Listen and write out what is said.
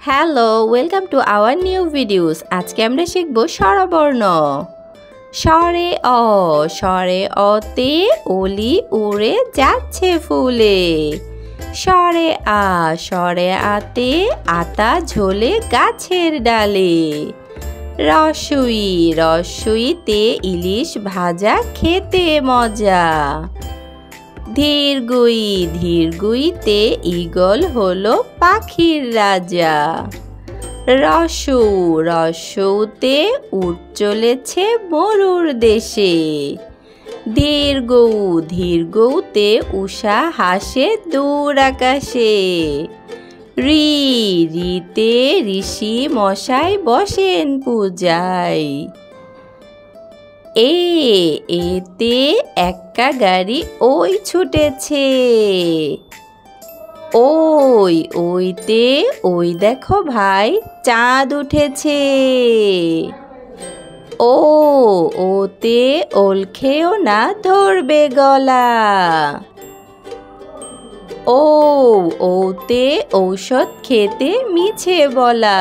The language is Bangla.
Hello, welcome to our new videos. আজকে আমরা শিখব স্বরবর্ণ। স্বরে অ, স্বরে অতে অলি উড়ে যাচ্ছে ফুলে। স্বরে আ, স্বরে আতে আতা ঝোলে গাছের ডালে। রস্বই, রস্বইতে ইলিশ ভাজা খেতে মজা। ধীরগুই, ধীরগুইতে ঈগল হলো পাখির রাজা। রস্যৌ, রস্যৌতে উট চলেছে মরুর দেশে। ধীরগৌ, ধীরগৌতে উষা হাসে দূর আকাশে। রি, রিতে ঋষি মশাই বসেন পূজায়। এতে এক্কা গাড়ি ওই ছুটেছে। ওই, ওইতে ওই দেখো ভাই চাঁদ উঠেছে। ওতে ওল খেও না ধরবে গলা। ওতে ঔষধ খেতে মিছে বলা।